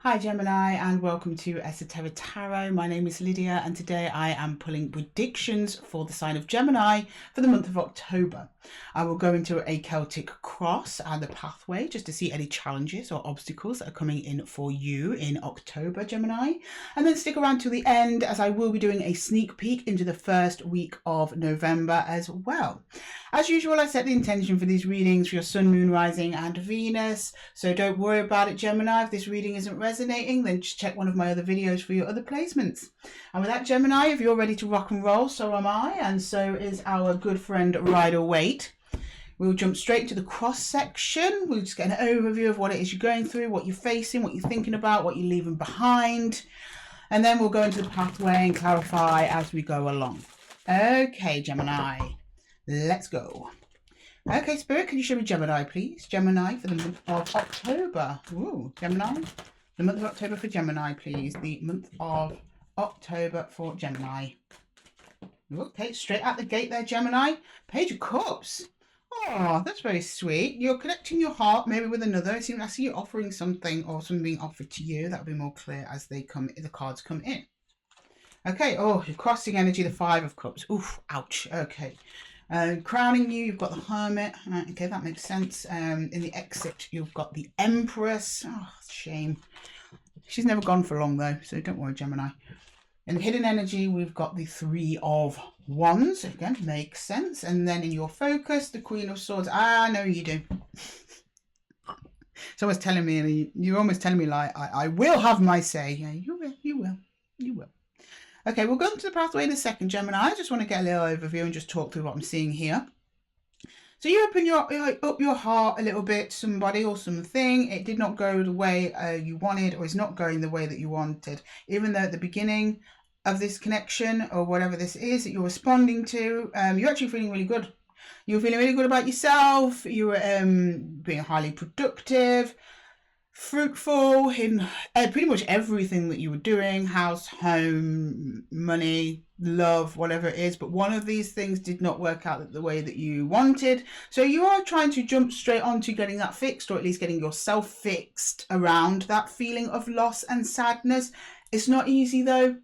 Hi Gemini and welcome to Esotera Tarot. My name is Lydia and today I am pulling predictions for the sign of Gemini for the month of October. I will go into a Celtic Cross and the pathway just to see any challenges or obstacles that are coming in for you in October, Gemini. And then stick around to the end as I will be doing a sneak peek into the first week of November as well. As usual, I set the intention for these readings for your Sun, Moon, Rising and Venus. So don't worry about it, Gemini. If this reading isn't resonating, then just check one of my other videos for your other placements. And with that, Gemini, if you're ready to rock and roll, so am I, and so is our good friend Rider Waite. We'll jump straight to the cross section. We'll just get an overview of what it is you're going through, what you're facing, what you're thinking about, what you're leaving behind. And then we'll go into the pathway and clarify as we go along. Okay, Gemini, let's go. Okay, Spirit, can you show me Gemini, please? Gemini for the month of October. Ooh, Gemini. The month of October for Gemini, please. The month of October for Gemini. Okay, straight out the gate there, Gemini. Page of Cups. Oh, that's very sweet. You're connecting your heart maybe with another. I see you offering something or something being offered to you. That'll be more clear as they come, the cards come in. Okay, oh, you're crossing energy, the Five of Cups. Oof, ouch. Okay. Crowning you, you've got the Hermit. Okay, that makes sense. In the exit, you've got the Empress. Oh, shame. She's never gone for long, though, so don't worry, Gemini. In the hidden energy, we've got the Three of Wands. Again, makes sense. And then in your focus, the Queen of Swords. I know you do. It's almost telling me, you're almost telling me, like, I will have my say. Yeah, you will, you will, you will. Okay, we'll go into the pathway in a second, Gemini. I just want to get a little overview and just talk through what I'm seeing here. So you open your heart a little bit to somebody or something. It did not go the way you wanted, or is not going the way that you wanted. Even though at the beginning of this connection or whatever this is that you're responding to, you're actually feeling really good. You're feeling really good about yourself. You were being highly productive, fruitful in pretty much everything that you were doing, house, home, money, love, whatever it is. But one of these things did not work out the way that you wanted. So you are trying to jump straight onto getting that fixed, or at least getting yourself fixed around that feeling of loss and sadness. It's not easy though.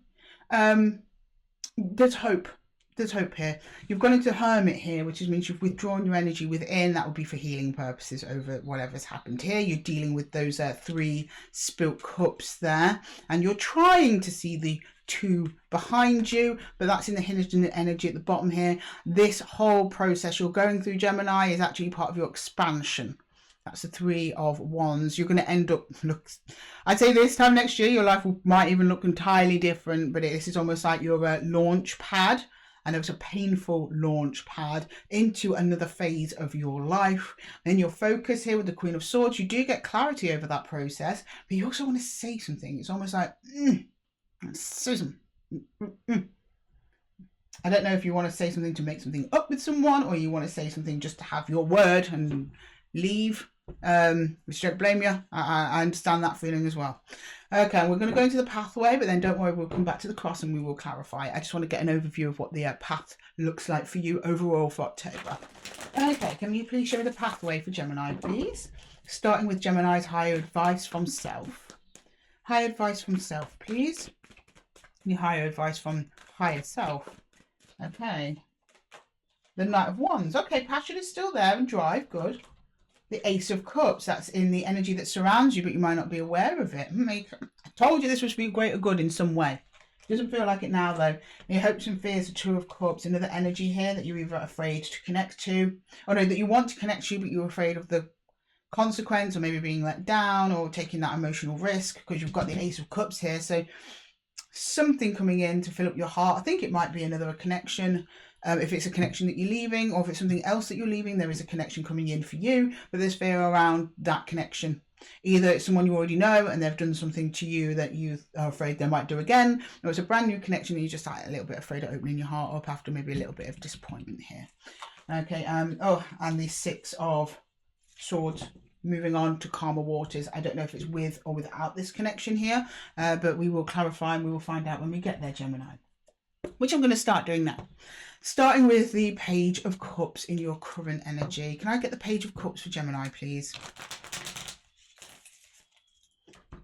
There's hope. There's hope here. You've gone into Hermit here, which means you've withdrawn your energy within. That would be for healing purposes over whatever's happened here. You're dealing with those three spilt cups there, and you're trying to see the two behind you, but that's in the hidden energy at the bottom here. This whole process you're going through, Gemini, is actually part of your expansion. That's the Three of Wands. You're going to end up, I'd say this time next year, your life might even look entirely different, but this is almost like your launch pad. And it was a painful launch pad into another phase of your life. Then your focus here with the Queen of Swords, you do get clarity over that process, but you also want to say something. It's almost like, say something. I don't know if you want to say something to make something up with someone, or you want to say something just to have your word and leave. Which don't blame you. I understand that feeling as well. Okay, we're going to go into the pathway, but then don't worry, we'll come back to the cross and we will clarify. I just want to get an overview of what the path looks like for you overall for October. Okay, can you please show me the pathway for Gemini, please? Starting with Gemini's higher advice from self. Higher advice from self, please. Your higher advice from higher self. Okay. The Knight of Wands. Okay, passion is still there and drive. Good. The Ace of Cups, that's in the energy that surrounds you, but you might not be aware of it. I told you this was for your greater good in some way. Doesn't feel like it now, though. Your hopes and fears, the Two of Cups, another energy here that you're either afraid to connect to, or no, that you want to connect to, but you're afraid of the consequence, or maybe being let down, or taking that emotional risk, because you've got the Ace of Cups here. So something coming in to fill up your heart. I think it might be another connection. If it's a connection that you're leaving, or if it's something else that you're leaving, there is a connection coming in for you, but there's fear around that connection. Either it's someone you already know and they've done something to you that you are afraid they might do again, or it's a brand new connection and you're just like a little bit afraid of opening your heart up after maybe a little bit of disappointment here. Okay, oh, and the Six of Swords. Moving on to calmer waters. I don't know if it's with or without this connection here, but we will clarify and we will find out when we get there, Gemini. Which I'm going to start doing now. Starting with the Page of Cups in your current energy. Can I get the Page of Cups for Gemini, please?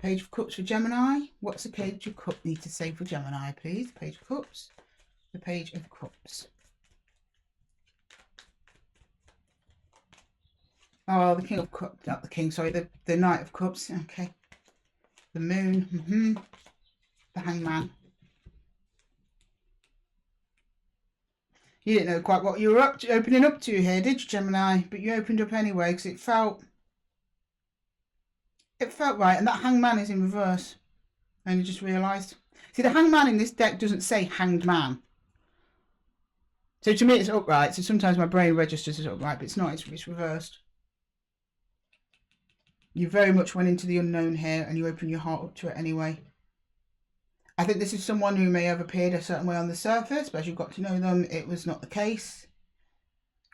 Page of Cups for Gemini. What's the Page of Cups need to say for Gemini, please? Page of Cups. The Page of Cups. Oh, the King of Cups. Not the King, sorry. The Knight of Cups. Okay. The Moon. The Hangman. You didn't know quite what you were opening up to here, did you, Gemini? But you opened up anyway because it felt right. And that Hangman is in reverse. I only just realised. See, the Hangman in this deck doesn't say Hanged Man. So to me, it's upright. So sometimes my brain registers as upright, but it's not. It's reversed. You very much went into the unknown here and you opened your heart up to it anyway. I think this is someone who may have appeared a certain way on the surface, but as you got to know them, it was not the case.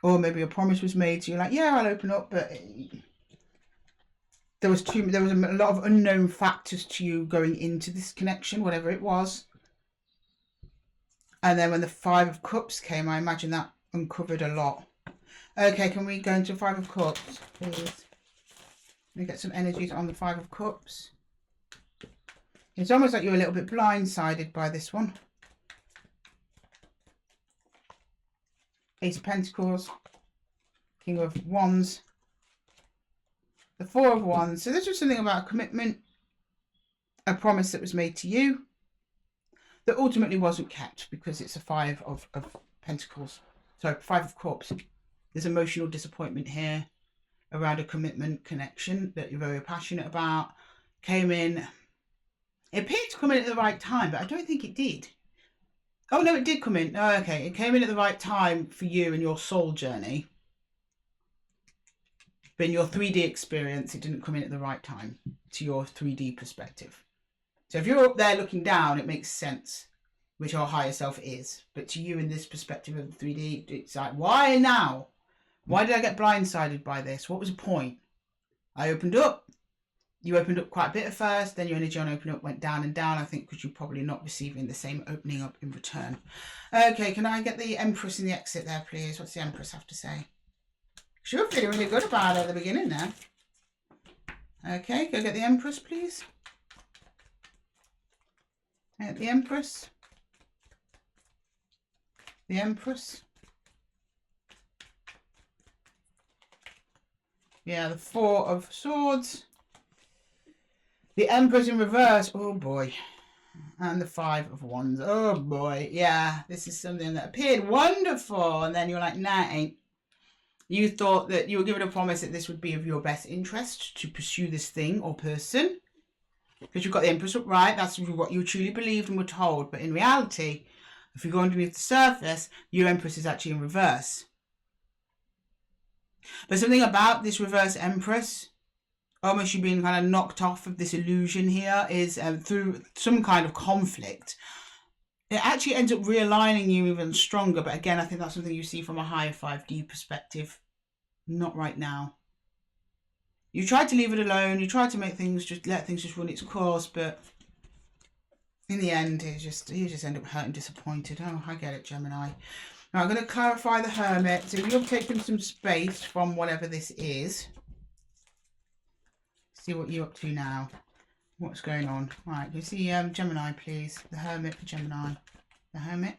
Or maybe a promise was made, so you're like, yeah, I'll open up, but there was a lot of unknown factors to you going into this connection, whatever it was. And then when the Five of Cups came, I imagine that uncovered a lot. Okay, can we go into Five of Cups, please? Let me get some energies on the Five of Cups. It's almost like you're a little bit blindsided by this one. Ace of Pentacles, King of Wands, the Four of Wands. So this was something about a commitment, a promise that was made to you that ultimately wasn't kept because it's a Five of Pentacles. So Five of Cups. There's emotional disappointment here around a commitment connection that you're very passionate about. Came in. It appeared to come in at the right time, but I don't think it did. Oh, no, it did come in. Oh, okay. It came in at the right time for you and your soul journey. But in your 3D experience, it didn't come in at the right time to your 3D perspective. So if you're up there looking down, it makes sense, which our higher self is. But to you in this perspective of 3D, it's like, why now? Why did I get blindsided by this? What was the point? I opened up. You opened up quite a bit at first, then your energy on open up went down and down, I think, because you're probably not receiving the same opening up in return. Okay, can I get the Empress in the exit there, please? What's the Empress have to say? She was feeling really good about it at the beginning there. Okay, go get the Empress, please. The Empress. The Empress. Yeah, the Four of Swords. The Empress in reverse. Oh, boy. And the Five of Wands. Oh, boy. Yeah, this is something that appeared wonderful. And then you're like, nah, it ain't. You thought that you were given a promise that this would be of your best interest to pursue this thing or person. Because you've got the Empress upright. That's what you truly believed and were told. But in reality, if you go underneath the surface, your Empress is actually in reverse. But something about this reverse Empress, almost you being kind of knocked off of this illusion here, is through some kind of conflict. It actually ends up realigning you even stronger. But again, I think that's something you see from a higher 5D perspective. Not right now. You tried to leave it alone. You tried to make things let things just run its course. But in the end, you just end up hurt and disappointed. Oh, I get it, Gemini. Now, I'm going to clarify the Hermit. So you've taken some space from whatever this is. See what you're up to now. What's going on? Right, you see Gemini, please. The Hermit for Gemini. The Hermit.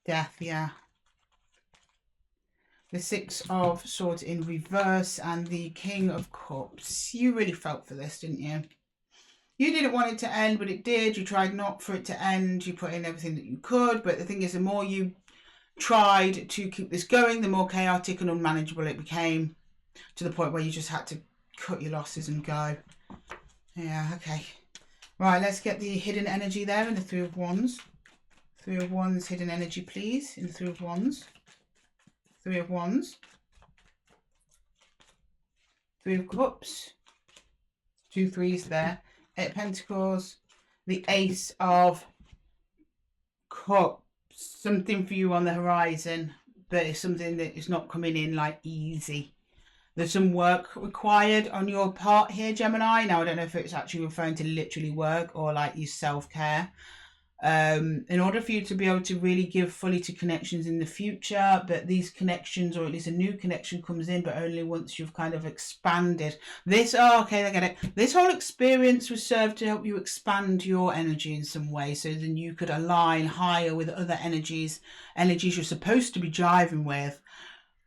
Death, yeah. The Six of Swords in reverse and the King of Cups. You really felt for this, didn't you? You didn't want it to end, but it did. You tried not for it to end. You put in everything that you could. But the thing is, the more you tried to keep this going, the more chaotic and unmanageable it became, to the point where you just had to cut your losses and go. Yeah, okay. Right, let's get the hidden energy there in the Three of Wands. Three of Wands, hidden energy, please, in the Three of Wands. Three of Wands. Three of Cups. 2 threes there. Eight of Pentacles. The Ace of Cups. Something for you on the horizon, but it's something that is not coming in like easy. There's some work required on your part here, Gemini. Now, I don't know if it's actually referring to literally work or like your self-care. in order for you to be able to really give fully to connections in the future. But these connections, or at least a new connection, comes in, but only once you've kind of expanded this. Oh, okay, I get it. This whole experience was served to help you expand your energy in some way, so then you could align higher with other energies you're supposed to be driving with,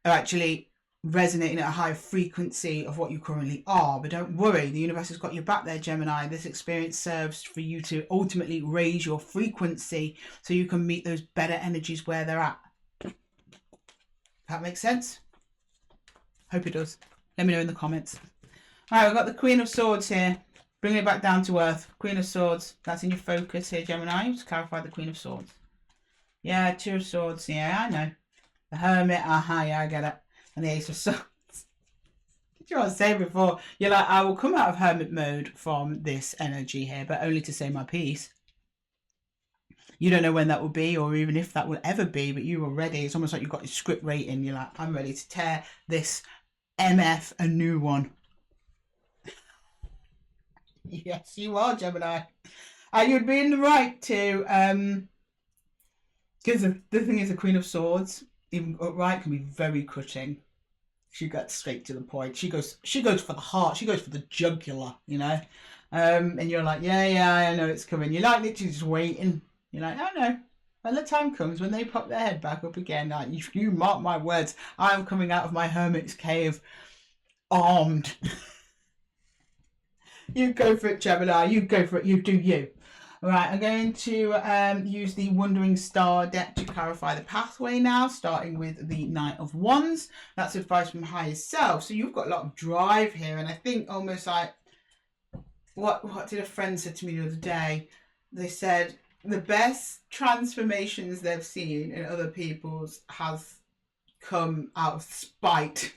are actually resonating at a high frequency of what you currently are. But don't worry, the universe has got your back there, Gemini. This experience serves for you to ultimately raise your frequency so you can meet those better energies where they're at. That makes sense? Hope it does. Let me know in the comments. All right, we've got the Queen of Swords here. Bring it back down to earth. Queen of Swords. That's in your focus here, Gemini. Just clarify the Queen of Swords. Yeah, Two of Swords. Yeah, I know. The Hermit. Aha, yeah, I get it. And the Ace of Swords. Did you want to say before? You're like, I will come out of hermit mode from this energy here, but only to say my piece. You don't know when that will be, or even if that will ever be, but you are ready. It's almost like you've got your script rating. You're like, I'm ready to tear this MF a new one. Yes, you are, Gemini. And you'd be in the right to, because the thing is, the Queen of Swords, even upright, can be very cutting. She gets straight to the point. She goes for the heart. She goes for the jugular, you know. And you're like, yeah, I know it's coming. You're like literally just waiting. You're like, oh no. When the time comes, when they pop their head back up again, like, you mark my words, I'm coming out of my hermit's cave armed. You go for it, Gemini. You go for it. You do you. All right, I'm going to use the Wandering Star deck to clarify the pathway now, starting with the Knight of Wands. That's advice from higher self. So you've got a lot of drive here, and I think almost like, what did a friend say to me the other day? They said the best transformations they've seen in other people's has come out of spite.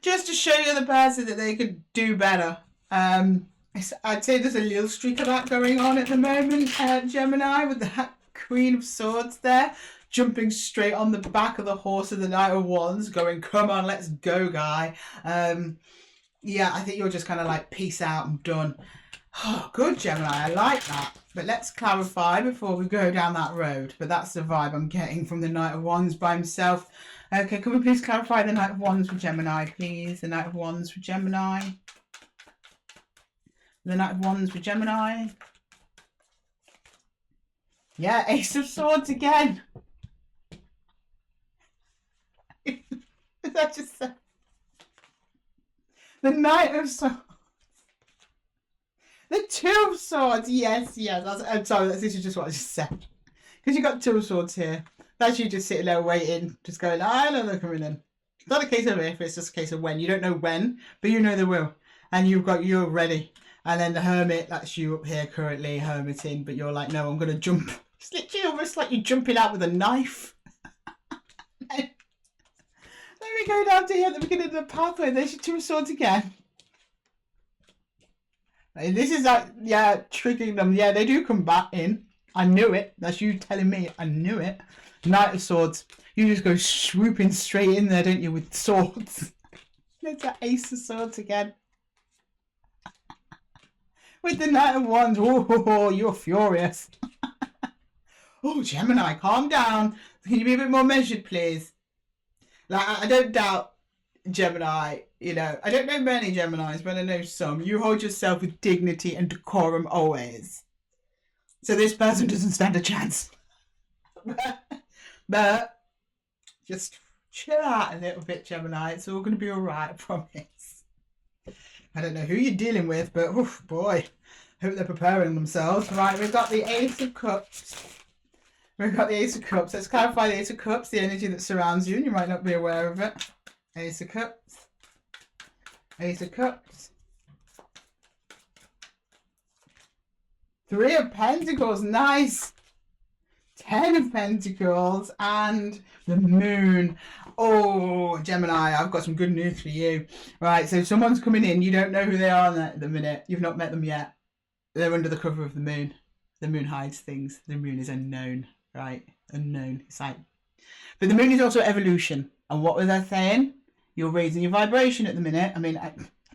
Just to show you the person that they could do better. I'd say there's a little streak of that going on at the moment, Gemini, with that Queen of Swords there, jumping straight on the back of the horse of the Knight of Wands, going, come on, let's go, guy. Yeah, I think you're just kind of like, peace out, I'm done. Oh, good, Gemini, I like that. But let's clarify before we go down that road. But that's the vibe I'm getting from the Knight of Wands by himself. Okay, can we please clarify the Knight of Wands for Gemini, please? The Knight of Wands for Gemini. The Knight of Wands for Gemini. Yeah, Ace of Swords again. Is that just the Knight of Swords? The Two of Swords. Yes. I'm sorry, this is just what I just said. Because you got Two of Swords here. That's you just sitting there waiting, just going, I know they're coming in. It's not a case of if, it's just a case of when. You don't know when, but you know they will. And you're ready. And then the Hermit, that's you up here currently hermiting, but you're like, no, I'm going to jump. It's literally almost like you're jumping out with a knife. Let me go down to here at the beginning of the pathway. There's your Two of Swords again. And this is like, yeah, triggering them. Yeah, they do come back in. I knew it. That's you telling me. I knew it. Knight of Swords. You just go swooping straight in there, don't you, with swords. There's that Ace of Swords again. With the Knight of Wands, oh, you're furious. Oh, Gemini, calm down. Can you be a bit more measured, please? Like, I don't doubt Gemini, you know. I don't know many Geminis, but I know some. You hold yourself with dignity and decorum always. So this person doesn't stand a chance. But just chill out a little bit, Gemini. It's all going to be all right, I promise. I don't know who you're dealing with, but oof, boy, hope they're preparing themselves. Right, we've got the Ace of Cups. We've got the Ace of Cups. Let's clarify the Ace of Cups, the energy that surrounds you, and you might not be aware of it. Ace of Cups. Ace of Cups. Three of Pentacles, nice. 10 of Pentacles and the Moon. Oh, Gemini, I've got some good news for you. Right, so someone's coming in. You don't know who they are at the minute. You've not met them yet. They're under the cover of the moon. The moon hides things. The moon is unknown, right? Unknown. It's like, but the moon is also evolution. And what was I saying? You're raising your vibration at the minute. I mean,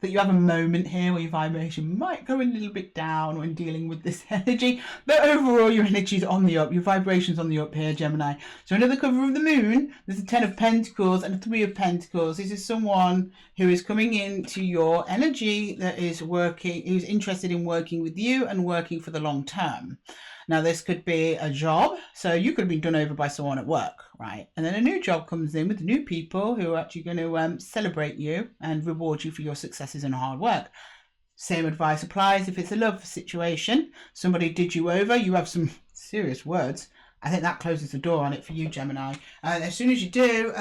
But you have a moment here where your vibration might go a little bit down when dealing with this energy. But overall, your energy is on the up. Your vibration's on the up here, Gemini. So under the cover of the moon, there's a 10 of Pentacles and a 3 of Pentacles. This is someone who is coming into your energy that is working, who's interested in working with you and working for the long term. Now, this could be a job. So you could have been done over by someone at work, right? And then a new job comes in with new people who are actually going to celebrate you and reward you for your successes and hard work. Same advice applies if it's a love situation. Somebody did you over. You have some serious words. I think that closes the door on it for you, Gemini. And as soon as you do,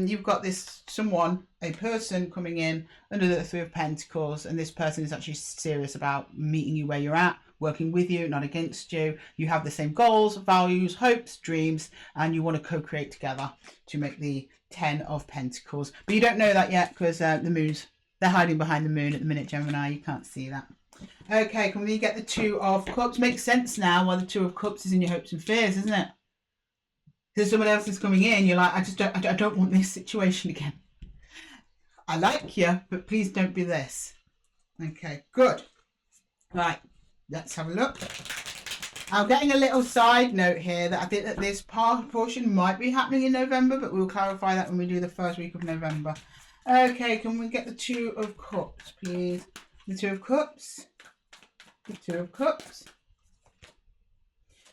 you've got this someone, a person coming in under the 3 of Pentacles. And this person is actually serious about meeting you where you're at, working with you, not against you. You have the same goals, values, hopes, dreams, and you want to co-create together to make the 10 of Pentacles. But you don't know that yet because the moon's, they're hiding behind the moon at the minute, Gemini. You can't see that. Okay, can we get the 2 of Cups? Makes sense now why the 2 of Cups is in your hopes and fears, isn't it? Because someone else is coming in, you're like, I don't want this situation again. I like you, but please don't be this. Okay, good. Right. Let's have a look. I'm getting a little side note here that I think that this portion might be happening in November, but we'll clarify that when we do the first week of November. Okay, can we get the 2 of Cups, please? The 2 of Cups. The 2 of Cups.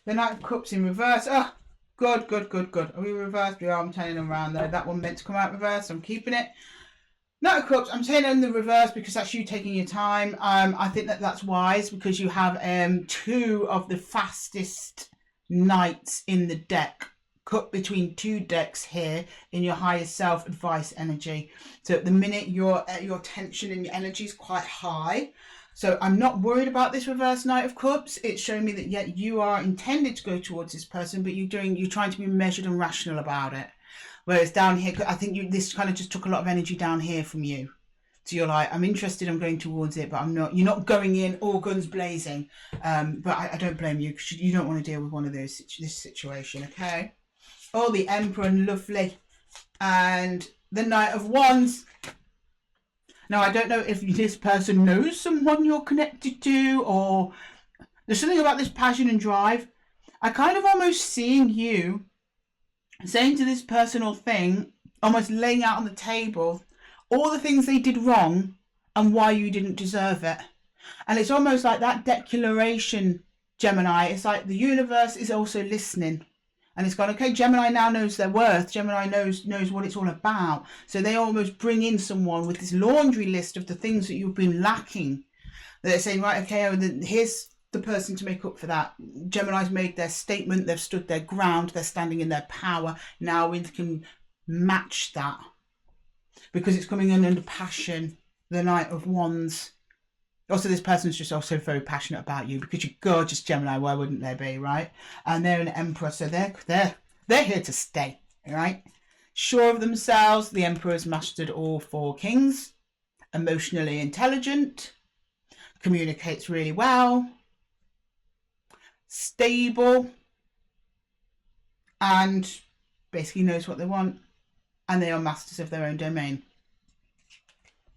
The Knight of Cups in reverse. Oh, good, good, good, good. Are we reversed? We are. I'm turning them around though. That one meant to come out reverse. So I'm keeping it. Knight of Cups, I'm saying in the reverse because that's you taking your time. I think that that's wise because you have 2 of the fastest knights in the deck, cut between 2 decks here in your higher self advice energy. So at the minute your tension and your energy is quite high. So I'm not worried about this reverse Knight of Cups. It's showing me that yet you are intended to go towards this person, but you're trying to be measured and rational about it. Whereas down here, I think this kind of just took a lot of energy down here from you. So you're like, I'm interested, I'm going towards it, but I'm not. You're not going in all guns blazing. But I don't blame you because you don't want to deal with one of those this situation, okay? Oh, the Emperor, lovely, and the Knight of Wands. Now I don't know if this person knows someone you're connected to, or there's something about this passion and drive. I kind of almost seeing you saying to this person or thing, almost laying out on the table all the things they did wrong and why you didn't deserve it. And it's almost like that declaration, Gemini. It's like the universe is also listening. And it's gone, okay, Gemini now knows their worth. Gemini knows what it's all about. So they almost bring in someone with this laundry list of the things that you've been lacking. They're saying, right, okay, here's the person to make up for that. Gemini's made their statement, they've stood their ground, they're standing in their power. Now we can match that because it's coming in under passion, the Knight of Wands. Also, this person's just also very passionate about you because you're gorgeous, Gemini. Why wouldn't they be, right? And they're an Emperor, so they're here to stay, right? Sure of themselves, the Emperor has mastered all 4 kings. Emotionally intelligent, communicates really well, stable, and basically knows what they want, and they are masters of their own domain.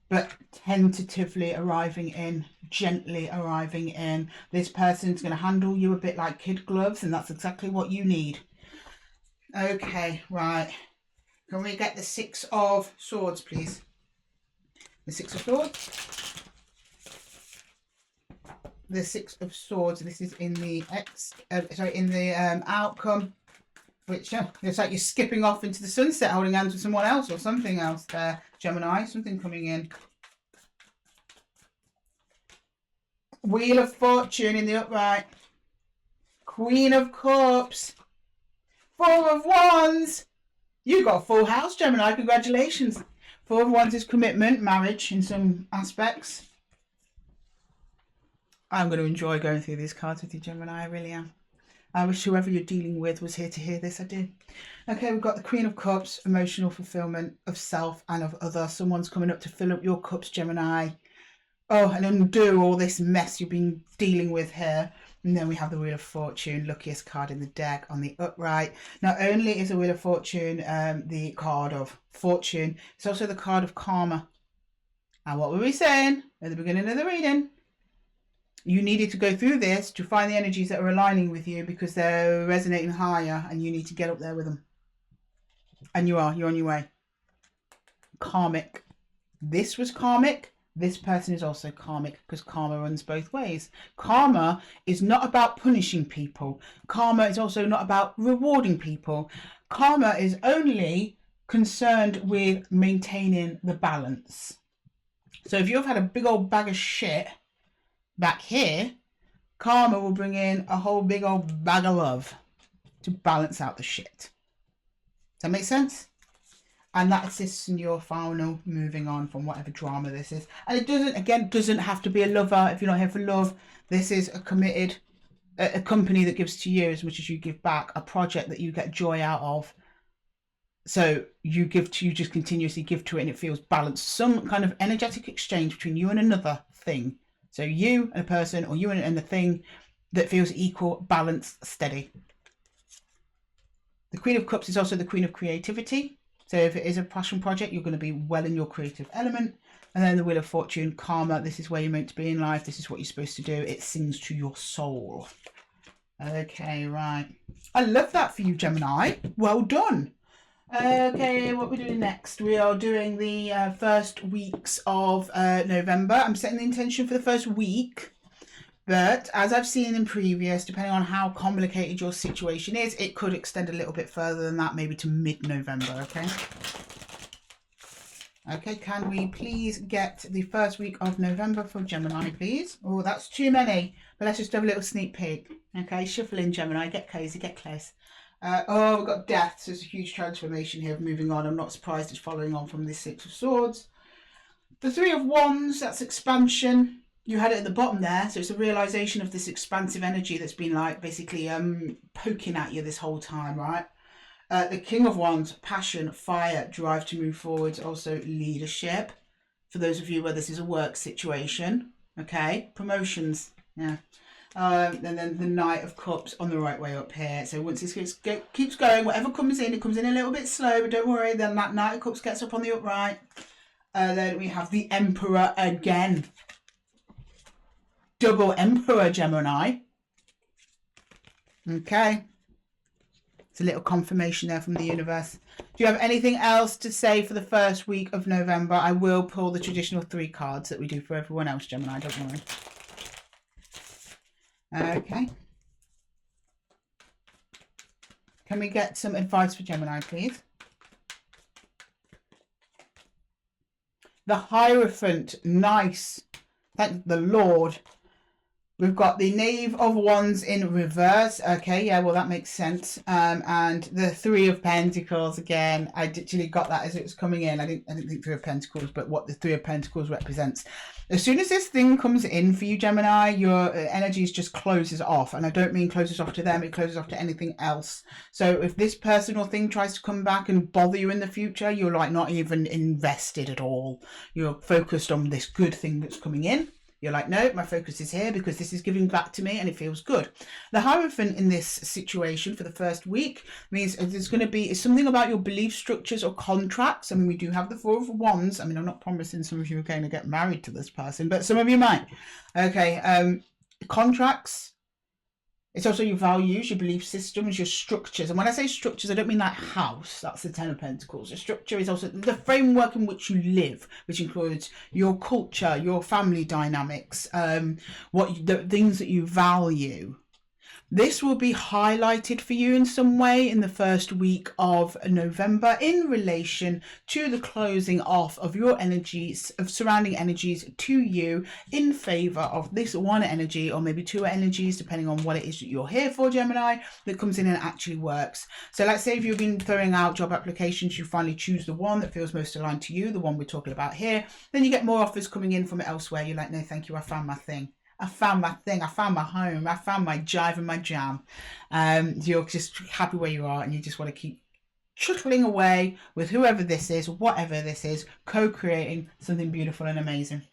But tentatively arriving in, gently arriving in. This person's going to handle you a bit like kid gloves, and that's exactly what you need. Okay, right. Can we get the 6 of Swords, please? The 6 of Swords. The 6 of Swords. This is in the outcome, which it's like you're skipping off into the sunset, holding hands with someone else or something else there, Gemini. Something coming in. Wheel of Fortune in the upright. Queen of Cups. 4 of Wands. You got a full house, Gemini. Congratulations. 4 of Wands is commitment, marriage in some aspects. I'm going to enjoy going through these cards with you, Gemini. I really am. I wish whoever you're dealing with was here to hear this. I do. Okay, we've got the Queen of Cups, emotional fulfillment of self and of other. Someone's coming up to fill up your cups, Gemini. Oh, and undo all this mess you've been dealing with here. And then we have the Wheel of Fortune, luckiest card in the deck on the upright. Not only is the Wheel of Fortune the card of fortune, it's also the card of karma. And what were we saying at the beginning of the reading? You needed to go through this to find the energies that are aligning with you because they're resonating higher and you need to get up there with them. And you're on your way. Karmic. This was karmic. This person is also karmic because karma runs both ways. Karma is not about punishing people. Karma is also not about rewarding people. Karma is only concerned with maintaining the balance. So if you've had a big old bag of shit back here, karma will bring in a whole big old bag of love to balance out the shit. Does that make sense? And that assists in your final moving on from whatever drama this is. And it doesn't have to be a lover. If you're not here for love, this is a committed, a company that gives to you as much as you give back, a project that you get joy out of. So you just continuously give to it and it feels balanced. Some kind of energetic exchange between you and another thing. So you and a person, or you and a thing that feels equal, balanced, steady. The Queen of Cups is also the Queen of Creativity. So if it is a passion project, you're going to be well in your creative element. And then the Wheel of Fortune, karma. This is where you're meant to be in life. This is what you're supposed to do. It sings to your soul. Okay, right. I love that for you, Gemini. Well done. Okay, what we're doing next? We are doing the first weeks of November. I'm setting the intention for the first week. But as I've seen in previous, depending on how complicated your situation is, it could extend a little bit further than that, maybe to mid-November, okay? Okay, can we please get the first week of November for Gemini, please? Oh, that's too many. But let's just have a little sneak peek. Okay, shuffle in, Gemini. Get cozy, get close. Oh, we've got death. So there's a huge transformation here, moving on. I'm not surprised it's following on from this Six of Swords. The Three of Wands, that's expansion. You had it at the bottom there, so it's a realization of this expansive energy that's been like basically poking at you this whole time, right? The King of Wands, passion, fire, drive to move forward, also leadership. For those of you where this is a work situation, okay? Promotions, yeah. And then the Knight of Cups on the right way up here. So once this keeps going, whatever comes in, it comes in a little bit slow, but don't worry, then that Knight of Cups gets up on the upright. Then we have the Emperor again. Double Emperor, Gemini. Okay. It's a little confirmation there from the universe. Do you have anything else to say for the first week of November? I will pull the traditional 3 cards that we do for everyone else, Gemini, don't worry. Okay. Can we get some advice for Gemini, please? The Hierophant, nice. Thank the Lord. We've got the Knave of Wands in reverse. Okay, yeah, well, that makes sense. And the Three of Pentacles, again, I literally got that as it was coming in. I didn't think Three of Pentacles, but what the Three of Pentacles represents. As soon as this thing comes in for you, Gemini, your energies just closes off. And I don't mean closes off to them, it closes off to anything else. So if this person or thing tries to come back and bother you in the future, you're like not even invested at all. You're focused on this good thing that's coming in. You're like, no, my focus is here because this is giving back to me and it feels good. The Hierophant in this situation for the first week means there's going to be something about your belief structures or contracts. I mean, we do have the Four of Wands. I mean, I'm not promising some of you are going to get married to this person, but some of you might. Okay, contracts. It's also your values, your belief systems, your structures. And when I say structures, I don't mean that house. That's the Ten of Pentacles. The structure is also the framework in which you live, which includes your culture, your family dynamics, the things that you value. This will be highlighted for you in some way in the first week of November in relation to the closing off of your energies, of surrounding energies to you in favor of this one energy or maybe 2 energies, depending on what it is that you're here for, Gemini, that comes in and actually works. So let's say if you've been throwing out job applications, you finally choose the one that feels most aligned to you, the one we're talking about here. Then you get more offers coming in from elsewhere. You're like, no, thank you, I found my thing. I found my thing, I found my home, I found my jive and my jam. You're just happy where you are and you just want to keep chuckling away with whoever this is, whatever this is, co-creating something beautiful and amazing.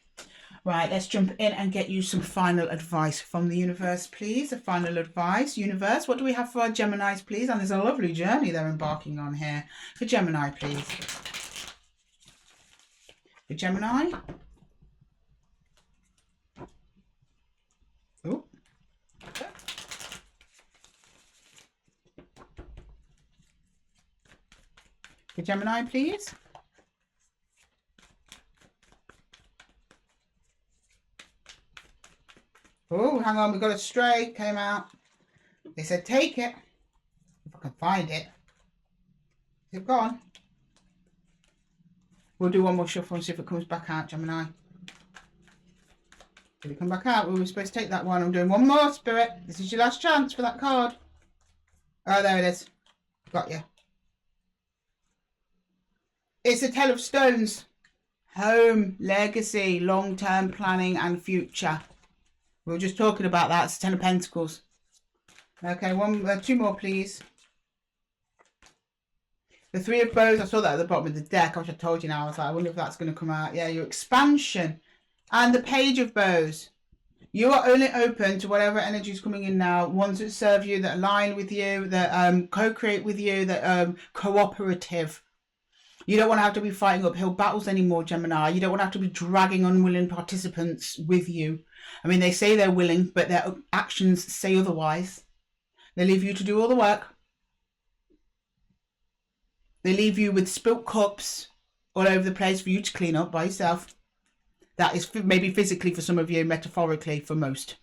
Right, let's jump in and get you some final advice from the universe, please. A final advice. Universe, what do we have for our Geminis, please? And there's a lovely journey they're embarking on here. For Gemini, please. For Gemini, For Gemini, please. Oh, hang on, we got a stray, came out. They said take it. If I can find it. Is it gone? We'll do one more shuffle and see if it comes back out, Gemini. Did it come back out? We were supposed to take that one. I'm doing one more, Spirit. This is your last chance for that card. Oh, there it is. Got you. It's a Ten of Stones. Home, legacy, long-term planning and future. We were just talking about that. It's 10 of Pentacles. Okay, two more, please. The Three of Bows. I saw that at the bottom of the deck. I wish I told you now. I was like, I wonder if that's going to come out. Yeah, your expansion. And the Page of Bows. You are only open to whatever energy is coming in now. Ones that serve you, that align with you, that co-create with you, that cooperative. You don't want to have to be fighting uphill battles anymore, Gemini. You don't want to have to be dragging unwilling participants with you. I mean, they say they're willing, but their actions say otherwise. They leave you to do all the work. They leave you with spilt cups all over the place for you to clean up by yourself. That is maybe physically for some of you, metaphorically for most.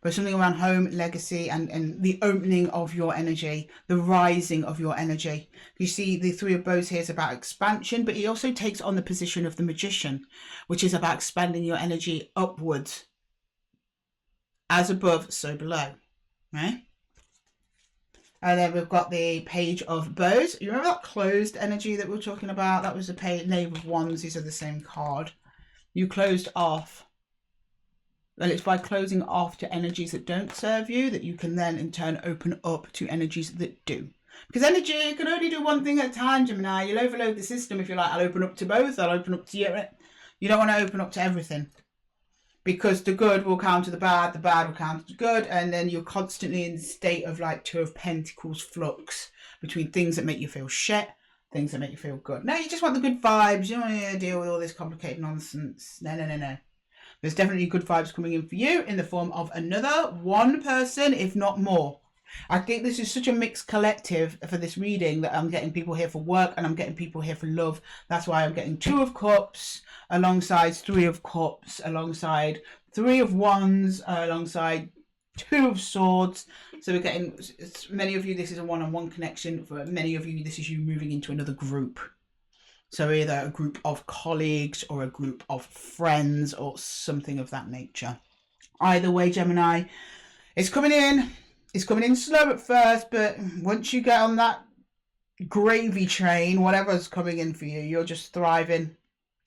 But something around home, legacy, and the opening of your energy, the rising of your energy. You see the Three of Bows here is about expansion, but he also takes on the position of the Magician, which is about expanding your energy upwards. As above, so below. Right? And then we've got the Page of Bows. You remember that closed energy that we were talking about? That was the Knave of Wands. These are the same card. You closed off. Well, it's by closing off to energies that don't serve you that you can then in turn open up to energies that do. Because energy can only do one thing at a time, Gemini. You'll overload the system if you're like, I'll open up to both, I'll open up to you. You don't want to open up to everything. Because the good will counter the bad will counter the good, and then you're constantly in the state of like Two of Pentacles flux between things that make you feel shit, things that make you feel good. No, you just want the good vibes. You don't want to deal with all this complicated nonsense. No. There's definitely good vibes coming in for you in the form of another one person, if not more. I think this is such a mixed collective for this reading that I'm getting people here for work and I'm getting people here for love. That's why I'm getting Two of Cups alongside Three of Cups, alongside Three of Wands, alongside Two of Swords. So we're getting, many of you, this is a one-on-one connection. For many of you, this is you moving into another group. So either a group of colleagues or a group of friends or something of that nature. Either way, Gemini, it's coming in. It's coming in slow at first, but once you get on that gravy train, whatever's coming in for you, you're just thriving.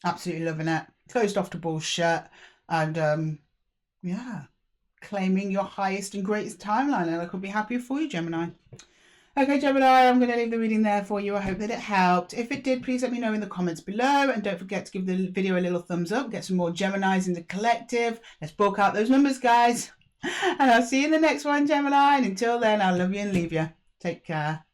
Absolutely loving it. Closed off to bullshit. And, yeah, claiming your highest and greatest timeline. And I could be happier for you, Gemini. Okay, Gemini, I'm going to leave the reading there for you. I hope that it helped. If it did, please let me know in the comments below. And don't forget to give the video a little thumbs up. Get some more Geminis in the collective. Let's bulk out those numbers, guys. And I'll see you in the next one, Gemini. And until then, I love you and leave you. Take care.